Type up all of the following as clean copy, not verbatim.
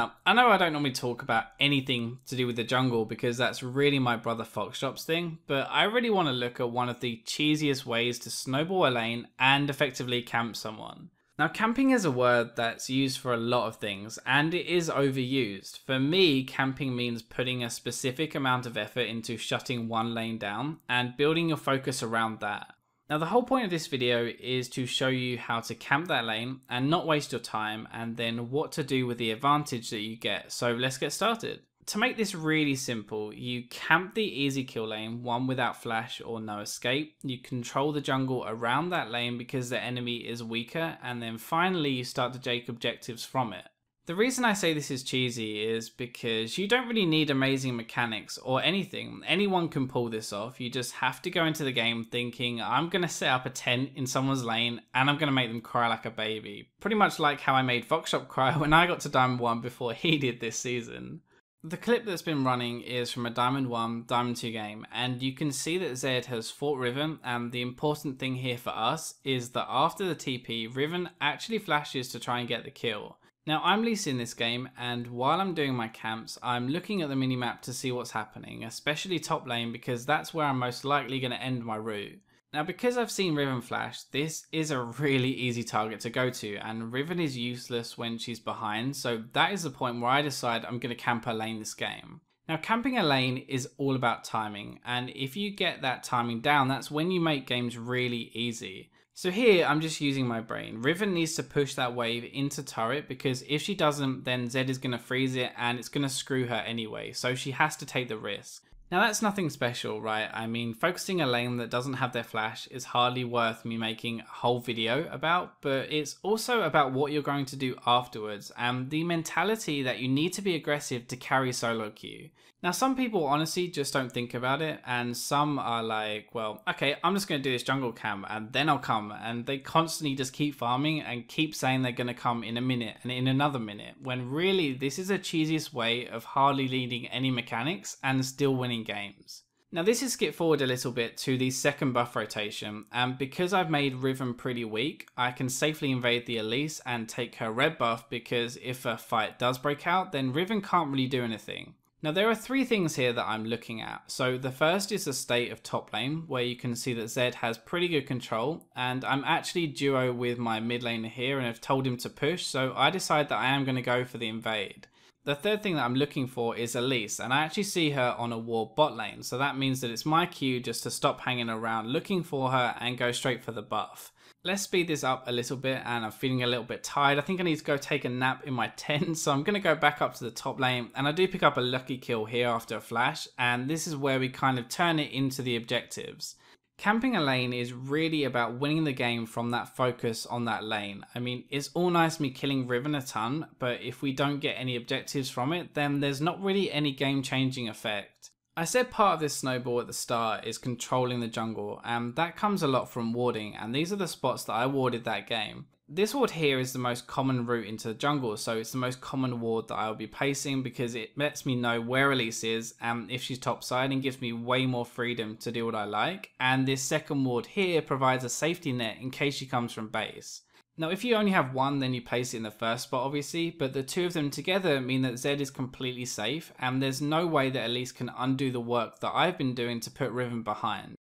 Now, I know I don't normally talk about anything to do with the jungle because that's really my brother Foxdrop's thing, but I really want to look at one of the cheesiest ways to snowball a lane and effectively camp someone. Now, camping is a word that's used for a lot of things, and it is overused. For me, camping means putting a specific amount of effort into shutting one lane down and building your focus around that. Now, the whole point of this video is to show you how to camp that lane and not waste your time, and then what to do with the advantage that you get. So let's get started. To make this really simple, you camp the easy kill lane, one without flash or no escape. You control the jungle around that lane because the enemy is weaker, and then finally you start to take objectives from it. The reason I say this is cheesy is because you don't really need amazing mechanics or anything. Anyone can pull this off. You just have to go into the game thinking, I'm going to set up a tent in someone's lane and I'm going to make them cry like a baby. Pretty much like how I made Foxdrop cry when I got to Diamond 1 before he did this season. The clip that's been running is from a Diamond 1, Diamond 2 game, and you can see that Zed has fought Riven, and the important thing here for us is that after the TP, Riven actually flashes to try and get the kill. Now, I'm Lee Sin in this game, and while I'm doing my camps, I'm looking at the minimap to see what's happening, especially top lane because that's where I'm most likely going to end my route. Now, because I've seen Riven flash, this is a really easy target to go to, and Riven is useless when she's behind, so that is the point where I decide I'm going to camp her lane this game. Now, camping a lane is all about timing, and if you get that timing down, that's when you make games really easy. So here, I'm just using my brain. Riven needs to push that wave into turret because if she doesn't, then Zed is going to freeze it and it's going to screw her anyway, so she has to take the risk. Now that's nothing special, right? I mean, focusing a lane that doesn't have their flash is hardly worth me making a whole video about, but it's also about what you're going to do afterwards and the mentality that you need to be aggressive to carry solo queue. Now some people honestly just don't think about it, and some are like, well, okay, I'm just going to do this jungle camp and then I'll come, and they constantly just keep farming and keep saying they're going to come in a minute and in another minute, when really this is the cheesiest way of hardly needing any mechanics and still winning games. Now this is skip forward a little bit to the second buff rotation, and because I've made Riven pretty weak, I can safely invade the Elise and take her red buff because if a fight does break out, then Riven can't really do anything. Now there are three things here that I'm looking at. So the first is the state of top lane, where you can see that Zed has pretty good control, and I'm actually duo with my mid laner here and have told him to push, so I decide that I am going to go for the invade. The third thing that I'm looking for is Elise, and I actually see her on a ward bot lane, so that means that it's my cue just to stop hanging around looking for her and go straight for the buff. Let's speed this up a little bit, and I'm feeling a little bit tired. I think I need to go take a nap in my tent, so I'm going to go back up to the top lane, and I do pick up a lucky kill here after a flash, and this is where we kind of turn it into the objectives. Camping a lane is really about winning the game from that focus on that lane. I mean, it's all nice me killing Riven a ton, but if we don't get any objectives from it, then there's not really any game-changing effect. I said part of this snowball at the start is controlling the jungle, and that comes a lot from warding, and these are the spots that I warded that game. This ward here is the most common route into the jungle, so it's the most common ward that I will be placing because it lets me know where Elise is and if she's topside, and gives me way more freedom to do what I like. And this second ward here provides a safety net in case she comes from base. Now if you only have one, then you place it in the first spot obviously, but the two of them together mean that Zed is completely safe, and there's no way that Elise can undo the work that I've been doing to put Riven behind.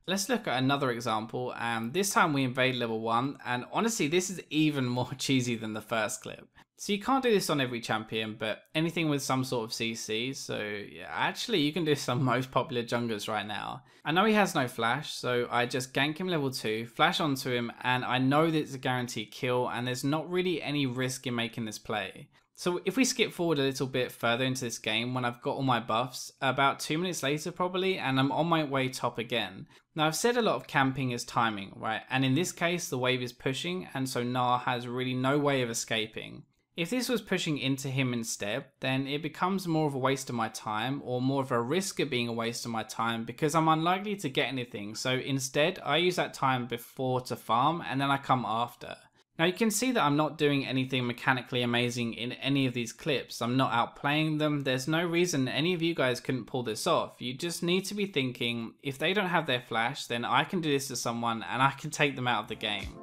Let's look at another example, and this time we invade level 1, and honestly this is even more cheesy than the first clip. So you can't do this on every champion, but anything with some sort of CC, so yeah, actually you can do this on most popular junglers right now. I know he has no flash, so I just gank him level 2, flash onto him, and I know that it's a guaranteed kill, and there's not really any risk in making this play. So if we skip forward a little bit further into this game, when I've got all my buffs, about 2 minutes later probably, and I'm on my way top again. Now I've said a lot of camping is timing, right? And in this case the wave is pushing, and so Gnar has really no way of escaping. If this was pushing into him instead, then it becomes more of a waste of my time, or more of a risk of being a waste of my time because I'm unlikely to get anything. So instead I use that time before to farm, and then I come after. Now you can see that I'm not doing anything mechanically amazing in any of these clips. I'm not outplaying them. There's no reason any of you guys couldn't pull this off. You just need to be thinking, if they don't have their flash, then I can do this to someone and I can take them out of the game.